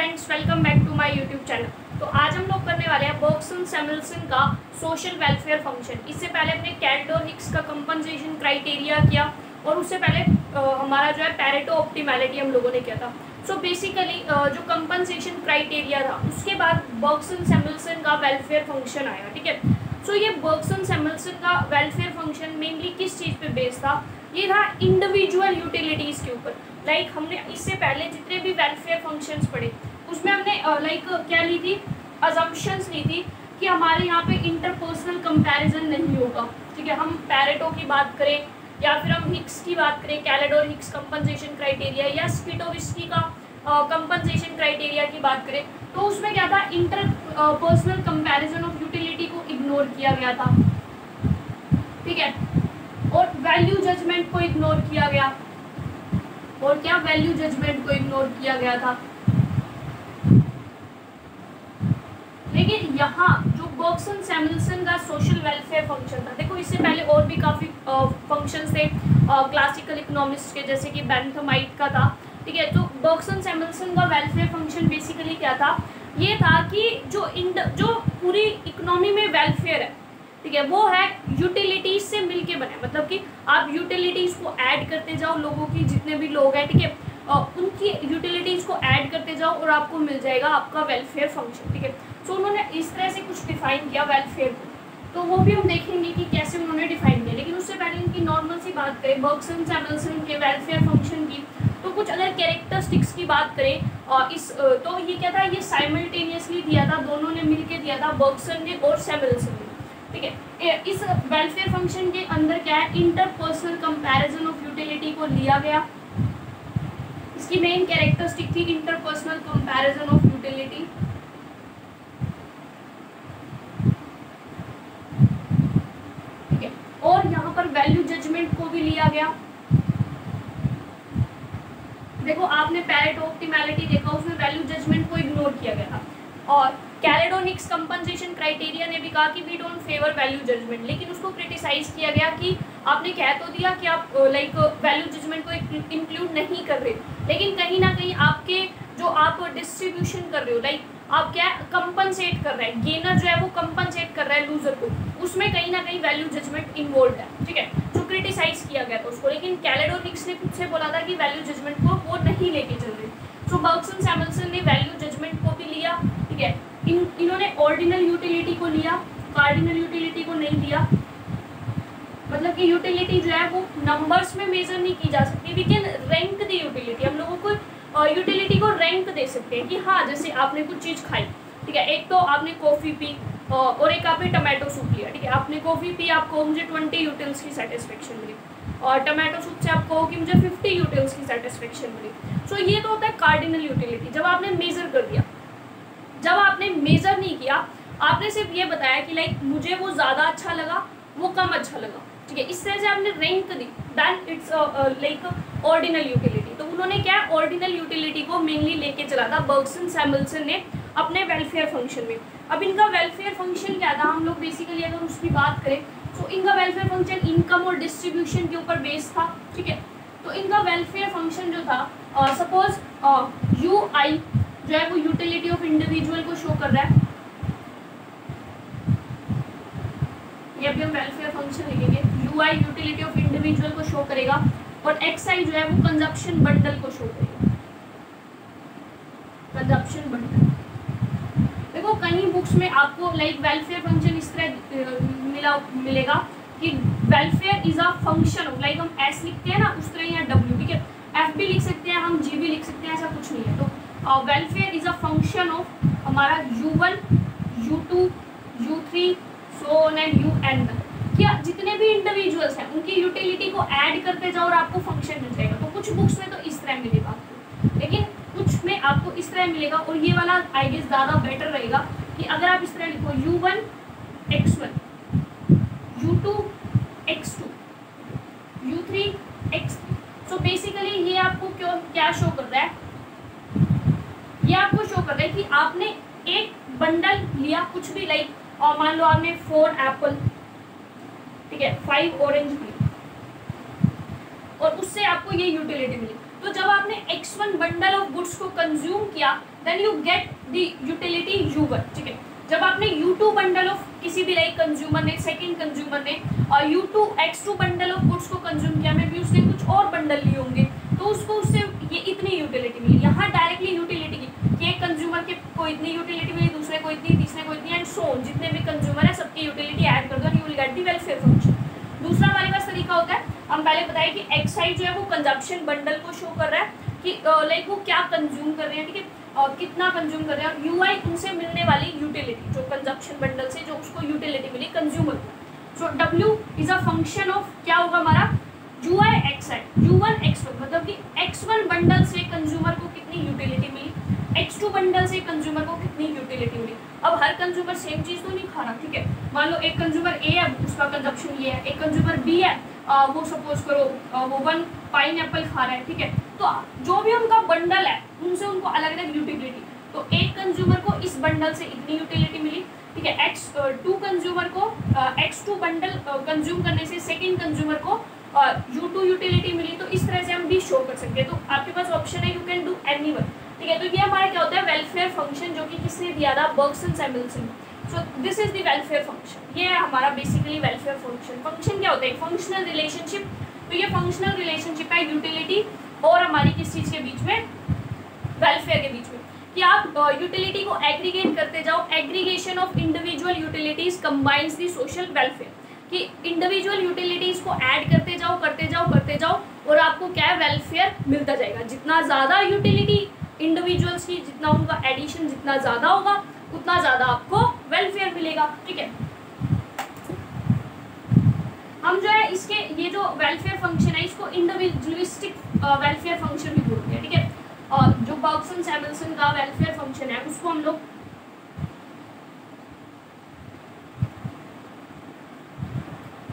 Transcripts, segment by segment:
Friends, welcome back to my YouTube channel. तो आज हम लोग करने वाले हैं बर्ग्स एंड सैमुएल्सन का सोशल वेलफेयर फंक्शन। इससे पहले हमने कैरेट और हिक्स का कंपनसेशन क्राइटेरिया किया और उससे पहले हमारा जो है पैरेटो ऑप्टिमैलिटी हम लोगों ने किया था। सो बेसिकली जो कंपनसेशन क्राइटेरिया था उसके बाद बर्ग्स एंड सैमुएल्सन का वेलफेयर फंक्शन आया। ठीक है, सो ये बर्ग्स एंड सैमुएल्सन का वेलफेयर फंक्शन मेनली किस चीज़ पे बेस्ड था? ये था इंडिविजुअल यूटिलिटीज़ के ऊपर। लाइक हमने इससे पहले जितने भी वेलफेयर फंक्शंस पढ़े उसमें हमने क्या ली थी, अजम्पशंस ली थी कि हमारे यहाँ पे इंटरपर्सनल कंपैरिजन नहीं होगा। ठीक है, हम पैरेटो की बात करें या फिर हम हिक्स की बात करें, कैलेड और हिक्स कंपनसेशन क्राइटेरिया, या स्किटोविस्की का कंपनसेशन क्राइटेरिया की बात करें, तो उसमें क्या था, इंटरपर्सनल कंपैरिजन ऑफ यूटिलिटी को इग्नोर किया गया था। ठीक है, और वैल्यू जजमेंट को इग्नोर किया गया। और क्या, वैल्यू जजमेंट को इग्नोर किया गया था। लेकिन यहाँ जो बर्ग्स एंड सैमुएल्सन का सोशल वेलफेयर फंक्शन था, देखो इससे पहले और भी काफ़ी फंक्शंस थे क्लासिकल इकोनॉमिस्ट के, जैसे कि बेंथमाइट का था। ठीक है, तो बर्ग्स एंड सैमुएल्सन का वेलफेयर फंक्शन बेसिकली क्या था, ये था कि जो पूरी इकोनॉमी में वेलफेयर है, ठीक है, वो है यूटिलिटीज से मिलके बने। मतलब कि आप यूटिलिटीज को ऐड करते जाओ, लोगों की जितने भी लोग हैं, ठीक है, उनकी यूटिलिटीज को ऐड करते जाओ और आपको मिल जाएगा आपका वेलफेयर फंक्शन। ठीक है, सो उन्होंने इस तरह से कुछ डिफाइन किया वेलफेयर को, तो वो भी हम देखेंगे कि कैसे उन्होंने डिफाइन किया। लेकिन उससे पहले इनकी नॉर्मल सी बात करें बर्ग्स एंड सैमुएल्सन के वेलफेयर फंक्शन की, तो कुछ अगर कैरेक्टरिस्टिक्स की बात करें तो ये क्या था, ये साइमल्टेनियसली दिया था, दोनों ने मिलकर दिया था, बर्ग्सन ने और सैमुएल्सन ने। ठीक है, इस वेलफेयर फंक्शन के अंदर क्या है, इंटरपर्सनल कंपैरिजन ऑफ यूटिलिटी को लिया गया। इसकी मेन कैरेक्टरिस्टिक थी इंटरपर्सनल कंपैरिजन ऑफ यूटिलिटी। ठीक है, और यहाँ पर वैल्यू जजमेंट को भी लिया गया। देखो आपने पैरेटो ऑप्टिमैलिटी देखा, उसमें वैल्यू जजमेंट को इग्नोर किया गया था। और कैलेड और हिक्स कंपनसेशन क्राइटेरिया ने भी कहा कि we don't favour value judgement, लेकिन उसको क्रिटिसाइज किया गया कि आपने कह तो दिया कि आप वैल्यू जजमेंट को इंक्लूड नहीं कर रहे, लेकिन कहीं ना कहीं आपके जो आप डिस्ट्रीब्यूशन कर रहे हो, लाइक आप क्या कंपनसेट कर रहे हैं, गेनर जो है वो कंपनसेट कर रहा है लूजर को, उसमें कहीं ना कहीं वैल्यू जजमेंट इन्वॉल्व है। ठीक है, जो क्रिटिसाइज किया गया था उसको, लेकिन कैलेड और हिक्स ने खुद से बोला था कि वैल्यू जजमेंट को वो नहीं लेके चल रहे। सो बर्ग्स एंड सैमुएल्सन ने वैल्यू जजमेंट को भी लिया। ठीक है, इन्होंने ऑर्डिनल यूटिलिटी को लिया, कार्डिनल यूटिलिटी को नहीं लिया। मतलब कि यूटिलिटी जो है वो नंबर्स में मेजर नहीं की जा सकती, we can rank the utility. हम लोगों को यूटिलिटी को रैंक दे सकते हैं कि हाँ, जैसे आपने कुछ चीज़ खाई, ठीक है, एक तो आपने कॉफ़ी पी और एक आपने टमाटो सूप लिया। ठीक है, आपने कॉफ़ी पी, आपको मुझे 20 यूटिल्स की सेटिस्फेक्शन मिली, और टमाटो सूप से आप कहो कि मुझे 50 यूटिल्स की सेटिस्फेक्शन मिली। सो ये तो होता है कार्डिनल यूटिलिटी, जब आपने मेजर कर दिया। जब आपने मेजर नहीं किया, आपने सिर्फ ये बताया कि लाइक मुझे वो ज़्यादा अच्छा लगा, वो कम अच्छा लगा। ठीक है, इस तरह से आपने रैंक दी, then it's like ordinal utility. तो उन्होंने क्या, ऑर्डिनल यूटिलिटी को मेनली लेके चला था बर्ग्स एंड सैमुएल्सन ने अपने वेलफेयर फंक्शन में। अब इनका वेलफेयर फंक्शन क्या था, हम लोग बेसिकली अगर उसकी बात करें तो इनका वेलफेयर फंक्शन इनकम और डिस्ट्रीब्यूशन के ऊपर बेस्ड था। ठीक है, तो इनका वेलफेयर फंक्शन जो था, सपोज UI जो है वो यूटिलिटी ऑफ इंडिविजुअल को शो कर रहा है, ये भी हम वेलफेयर फंक्शन लिखेंगे। UI यूटिलिटी ऑफ इंडिविजुअल को शो करेगा, और XI जो है वो कंजप्शन बंडल को शो करेगा, कंजप्शन बंडल। देखो कहीं बुक्स में आपको लाइक वेलफेयर फंक्शन इस तरह मिलेगा कि welfare is a function of, like हम S लिखते हैं ना उस तरह, या W। ठीक है, F भी लिख सकते हैं हम, G भी लिख सकते हैं, ऐसा कुछ नहीं है। तो welfare is a function of हमारा U1, U2, U3 so on and UN। क्या जितने भी इंडिविजुअल्स हैं उनकी यूटिलिटी को ऐड करते जाओ और आपको फंक्शन मिल जाएगा। तो कुछ बुक्स में तो इस तरह मिलेगा आपको, लेकिन कुछ में आपको इस तरह मिलेगा, और ये वाला आई गेस ज़्यादा बेटर रहेगा कि अगर आप इस तरह लिखो U1 X1, U2 X2, U3 X3। So basically ये आपको क्या शो कर रहा है, ये आपको शो कर रहा है कि आपने एक बंडल लिया कुछ भी, लाइक और मान लो आपने 4 एप्पल, ठीक है, 5 ऑरेंज ली, और उससे आपको ये यूटिलिटी मिली। तो जब आपने X1 x1 bundle of goods को कंज्यूम किया then you get the utility u1, ठीक है। जब आपने u2 बंडल ऑफ किसी भी लाइक कंज्यूमर ने, सेकंड कंज्यूमर ने u2 x2 bundle of goods को कंज्यूम किया, में भी उसने कुछ और बंडल लिए होंगे तो उसको उससे ये इतनी यूटिलिटी मिली। यहाँ डायरेक्टली यूटिलिटी की एक कंज्यूमर के को इतनी यूटिलिटी मिली, दूसरे को इतनी, तीसरे को इतनी, एंड सो ऑन, जितने भी कंज्यूमर है सबकी यूटिलिटी ऐड कर दो, you will get the welfare function. दूसरा हमारे पास तरीका होता है, हम पहले बताए कि एक्साइड जो है वो कंजप्शन बंडल को शो कर रहा है कि लाइक वो क्या कंज्यूम कर रहे हैं, ठीक है, और कितना कंज्यूम कर रहे हैं, और यूआई उनसे मिलने वाली यूटिलिटी जो कंजप्शन बंडल से जो उसको यूटिलिटी मिली कंज्यूमर को। So W is a function of क्या होगा हमारा ui एक्साइड u1 x1, मतलब कि x1 बंडल से कंज्यूमर को कितनी यूटिलिटी मिली, x2 बंडल से कंज्यूमर को कितनी यूटिलिटी मिली। अब हर कंज्यूमर सेम चीज़ तो नहीं खा रहा, ठीक है। मान लो एक कंज्यूमर ए है, उसका कंजप्शन ये है, एक कंज्यूमर बी है, वो सपोज करो वो 1 पाइन एप्पल खा रहा है, ठीक है। तो जो भी उनका बंडल है उनसे उनको अलग अलग यूटिलिटी, तो एक कंज्यूमर को इस बंडल से इतनी यूटिलिटी मिली, ठीक है। x2 कंज्यूमर को x2 बंडल कंज्यूम करने से सेकेंड कंज्यूमर को u2 यूटिलिटी मिली। तो इस तरह से हम भी शो कर सकते हैं। तो आपके पास ऑप्शन है, यू कैन डू एनीवन, ठीक है। तो ये हमारा क्या होता है वेलफेयर फंक्शन, जो कि किसने दिया था, Bergson Samuelson. So this is the welfare function, ये है हमारा बेसिकली वेलफेयर फंक्शन। फंक्शन क्या होता है, फंक्शनल रिलेशनशिप। तो ये फंक्शनल रिलेशनशिप है यूटिलिटी और हमारी किस चीज़ के बीच में, वेलफेयर के बीच में, कि आप यूटिलिटी को एग्रीगेट करते जाओ। Aggregation of individual utilities combines the social welfare, कि इंडिविजुअल यूटिलिटीज़ को ऐड करते जाओ करते जाओ करते जाओ और आपको क्या है वेलफेयर मिलता जाएगा। जितना ज़्यादा यूटिलिटी इंडिविजुअल्स की, जितना उनका एडिशन जितना ज़्यादा होगा उतना ज़्यादा आपको वेलफेयर मिलेगा, ठीक है। हम जो है इसके ये जो वेलफेयर फंक्शन है इसको इंडिविजुअलिस्टिक वेलफेयर फंक्शन भी बोलते हैं, ठीक है। और जो बर्गसन सैमुअल्सन का वेलफेयर फंक्शन है उसको हम लोग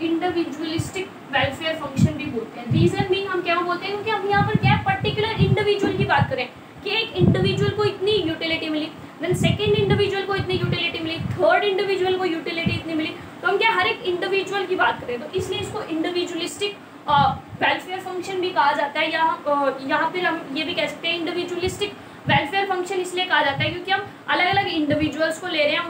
इंडिविजुअलिस्टिक वेलफेयर फंक्शन भी बोलते हैं। रीजन भी हम क्या बोलते हैं, क्योंकि हम यहाँ पर क्या है पर्टिकुलर इंडिविजुअल की बात करें कि एक इंडिविजुअल को इतनी यूटिलिटी मिली, देन सेकंड इंडिविजुअल को इतनी यूटिलिटी मिली, थर्ड इंडिविजुअल को यूटिलिटी इतनी मिली, तो हम क्या हर एक इंडिविजुअल की बात करें, तो इसलिए इसको इंडिविजुअलिस्टिक वेलफेयर फंक्शन भी कहा जाता है। यहाँ फिर हम ये भी कह सकते हैं इंडिविजुअलिस्टिक वेलफेयर फंक्शन इसलिए कहा जाता है क्योंकि हम अलग अलग इंडिविजुअल्स को ले रहे हैं,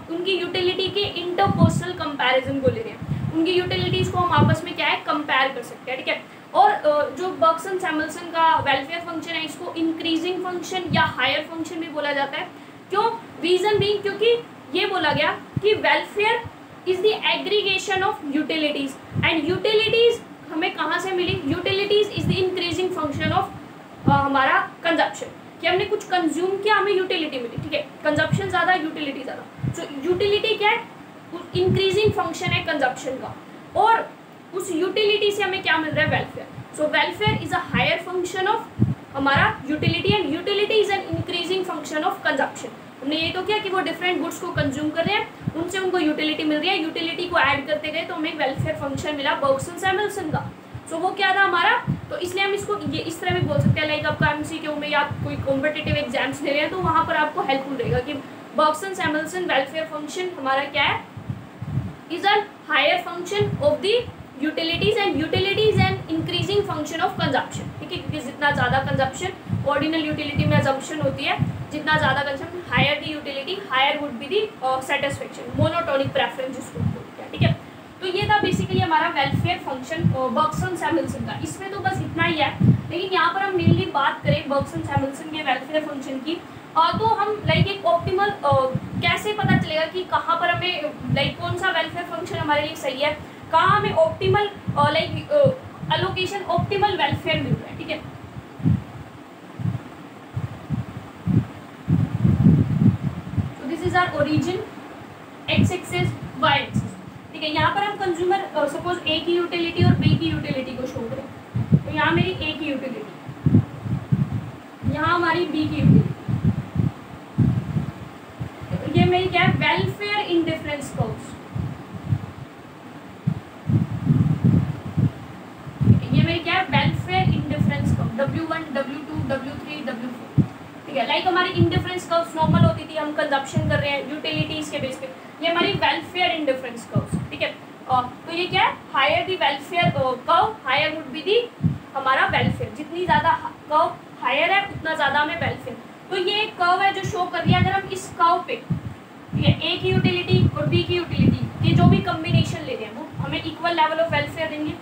उनकी यूटिलिटी के इंटरपर्सनल कंपैरिजन को ले रहे हैं, उनकी यूटिलिटीज़ को हम आपस में क्या है कंपेयर कर सकते हैं, ठीक है। और जो बर्गसन सैमुअल्सन का वेलफेयर फंक्शन है इसको इंक्रीजिंग फंक्शन या हायर फंक्शन भी बोला जाता है। क्यों, रीजन भी क्योंकि ये बोला गया कि welfare is the aggregation of utilities, and utilities हमें कहाँ से मिली, utilities is the increasing function of हमारा कंजप्शन, कि हमने कुछ कंज्यूम किया हमें यूटिलिटी मिली, ठीक है। कंजप्शन ज़्यादा यूटिलिटी ज़्यादा, सो यूटिलिटी क्या है, इंक्रीजिंग फंक्शन है कंजप्शन का, और उस यूटिलिटी से हमें क्या मिल रहा है, welfare. So welfare is a higher function of हमारा utility, and utility is an increasing function of consumption. हमने ये तो किया कि वो डिफरेंट गुड्स को कंज्यूम कर रहे हैं, उनसे उनको यूटिलिटी मिल रही है, यूटिलिटी को ऐड करते गए तो हमें वेलफेयर फंक्शन मिला बर्गसन सैमुअल्सन का। सो वो क्या था हमारा, तो इसलिए हम इसको ये इस तरह भी बोल सकते हैं, लाइक आपका एमसीक्यू में या कोई कॉम्पिटिटिव एग्जाम्स ले रहे हैं तो वहाँ पर आपको हेल्पफुल रहेगा कि बर्गसन सैमुअल्सन वेलफेयर फंक्शन हमारा क्या है, is a higher function of the utilities, and utilities and increasing function of consumption, ठीक है। क्योंकि जितना ज़्यादा कंजप्शन ऑर्डिनल यूटिलिटी में अजम्पशन होती है, जितना ज़्यादा consumption higher the utility higher would be the satisfaction, monotonic preference जिसको बोलते हैं, ठीक है। तो ये था बेसिकली हमारा वेलफेयर फंक्शन बर्गसन सैमुअल्सन का। इसमें तो बस इतना ही है, लेकिन यहाँ पर हम मेनली बात करें बर्गसन सैमुअल्सन के वेलफेयर फंक्शन की, तो हम लाइक एक ऑप्टिमल कैसे पता चलेगा कि कहाँ पर हमें लाइक कौन सा वेलफेयर फंक्शन हमारे लिए सही है, कहाँ हमें optimal like allocation optimal welfare मिल रहा है, ठीक है। तो this is our origin, x axis y axis, ठीक है। यहाँ पर हम कंज्यूमर सपोज ए की यूटिलिटी और बी की यूटिलिटी को शो करें, तो यहाँ मेरी ए की यूटिलिटी, यहाँ हमारी बी की यूटिलिटी, ये मेरी क्या है वेलफेयर इंडिफरेंस कर्व्स, ये मेरी क्या है welfare indifference curve W1 W2 W3 W4, ठीक है। लाइक हमारी इंडिफरेंस कर्व्स नॉर्मल होती थी, हम कंजप्शन कर रहे हैं यूटिलिटीज के बेस पे, ये हमारी वेलफेयर इंडिफरेंस कर्व्स, ठीक है। तो ये क्या है higher the welfare curve higher would be the हमारा वेलफेयर, जितनी ज़्यादा कर्व हायर है उतना ज़्यादा हमें वेलफेयर। तो ये एक कर्व है जो शो कर रही है, अगर हम इस कर्व पे ये ए की यूटिलिटी और बी की यूटिलिटी के जो भी कम्बिनेशन ले रहे हैं वो हमें इक्वल लेवल ऑफ वेलफेयर देंगे,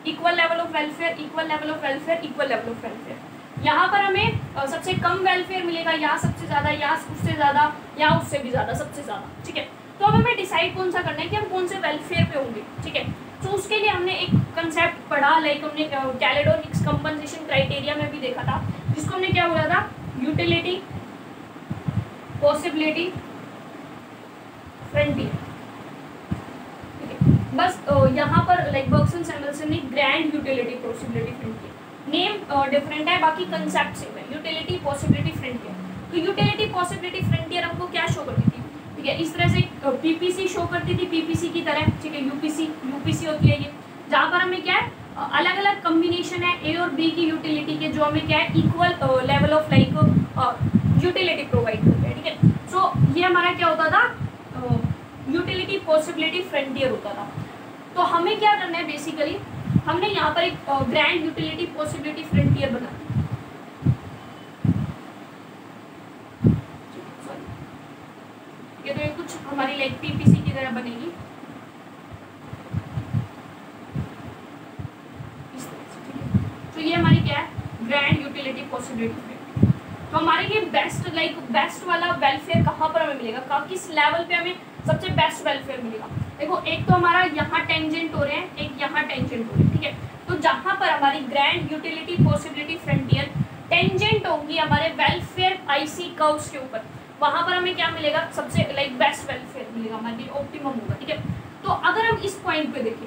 equal level of welfare, equal level of welfare, equal level of welfare. यहाँ पर हमें सबसे कम वेलफेयर मिलेगा, यहाँ सबसे ज़्यादा, यहाँ उससे ज़्यादा, यहाँ उससे भी ज़्यादा, सबसे ज़्यादा, ठीक है। तो अब हमें डिसाइड कौन सा करना है कि हम कौन से वेलफेयर पे होंगे, ठीक है। तो उसके लिए हमने एक कंसेप्ट पढ़ा, लाइक हमने कैलेडोनिक्स कंपनसेशन क्राइटेरिया में भी देखा था, जिसको हमने क्या बोला था, यूटिलिटी, पॉसिबिलिटी, फ्रंटियर, ठीक है। बस यहाँ पर लाइक बर्ग्सन सैमुएल्सन ने grand utility, possibility, frontier, name different है, बाकी कंसेप्ट सेम है, यूटिलिटी, पॉसिबिलिटी, फ्रंटियर। तो यूटिलिटी, पॉसिबिलिटी, फ्रंटियर हमको क्या शो करती थी, ठीक है, इस तरह से पीपीसी शो करती थी, पीपीसी की तरह, ठीक है, यूपीसी होती है ये, जहाँ पर हमें क्या है अलग अलग कम्बिनेशन है ए और बी की यूटिलिटी के, जो हमें क्या है equal level of like utility provide करते हैं, ठीक है। सो ये हमारा क्या होता था, यूटिलिटी, पॉसिबिलिटी, फ्रंटियर होता था। तो हमें क्या करना है बेसिकली, हमने यहाँ पर एक ग्रैंड यूटिलिटी, पॉसिबिलिटी, फ्रंटियर बना, ये तो ये कुछ हमारी लाइक पीपीसी की तरह बनेगी इस तरह से, ठीक है। तो ये हमारी क्या है, ग्रैंड यूटिलिटी, पॉसिबिलिटी, फ्रंटियर। तो हमारे ये बेस्ट लाइक बेस्ट वाला वेलफेयर कहाँ पर हमें मिलेगा, किस लेवल पे हमें सबसे बेस्ट वेलफेयर मिलेगा। देखो एक तो हमारा यहाँ टेंजेंट हो रहे हैं, एक यहाँ टेंजेंट हो रहे हैं, ठीक है। तो जहाँ पर हमारी grand utility, possibility, frontier tangent होंगी हमारे वेलफेयर आईसी कर्व्स के ऊपर, वहाँ पर हमें क्या मिलेगा, सबसे लाइक बेस्ट वेलफेयर मिलेगा, हमारे लिए ऑप्टिमम होगा, ठीक है। तो अगर हम इस पॉइंट पे देखें,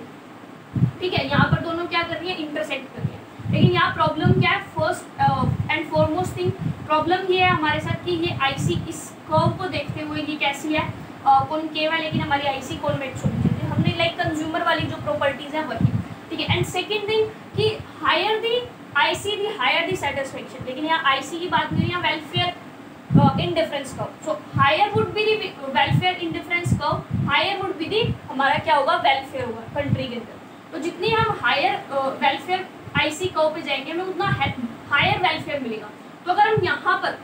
ठीक है, यहाँ पर दोनों क्या कर रही है, इंटरसेक्ट कर रही है, लेकिन यहाँ प्रॉब्लम क्या है, first and foremost thing problem ये है हमारे साथ कि ये आईसी इस कर्व को देखते हुए ये कैसी है, कॉनकेव है, लेकिन हमारी आईसी कॉन्वेक्स होनी चाहिए। हमने लाइक कंज्यूमर वाली जो प्रॉपर्टीज हैं वही, ठीक है। एंड सेकेंड थिंग कि higher the IC the higher the satisfaction, लेकिन यहाँ आईसी की बात नहीं है, यहाँ welfare indifference curve. So higher would be the welfare indifference curve, higher would be the हमारा क्या होगा, वेलफेयर होगा कंट्री के अंदर। तो जितनी हम हायर वेलफेयर आईसी कर्व पे जाएंगे हमें उतना हायर वेलफेयर मिलेगा। तो अगर हम यहाँ पर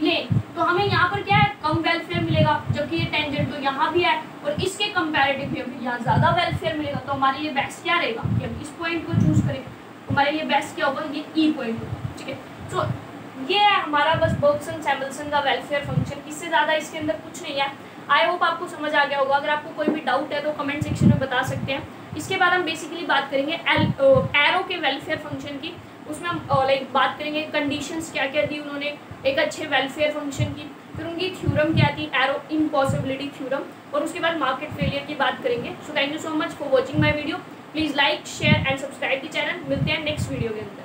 लें तो हमें यहाँ पर क्या है, कम वेलफेयर मिलेगा, जबकि ये टेंजेंट तो यहाँ भी है और इसके कंपैरेटिव भी हमें यहाँ ज़्यादा वेलफेयर मिलेगा। तो हमारे लिए बेस्ट क्या रहेगा कि हम इस पॉइंट को चूज करें, हमारे लिए बेस्ट क्या होगा, ये ई पॉइंट होगा, ठीक है। सो ये है हमारा बस बर्ग्सन सैमुएल्सन का वेलफेयर फंक्शन, इससे ज़्यादा इसके अंदर कुछ नहीं है। आई होप आपको समझ आ गया होगा। अगर आपको कोई भी डाउट है तो कमेंट सेक्शन में बता सकते हैं। इसके बाद हम बेसिकली बात करेंगे एरो के वेलफेयर फंक्शन की। उसमें हम लाइक बात करेंगे कंडीशंस क्या क्या दी उन्होंने एक अच्छे वेलफेयर फंक्शन की, फिर उनकी थ्योरम क्या थी, एरो इम्पॉसिबिलिटी थ्योरम, और उसके बाद मार्केट फेलियर की बात करेंगे। So thank you so much for watching my video. Please like, share and subscribe the channel. मिलते हैं नेक्स्ट वीडियो के अंदर।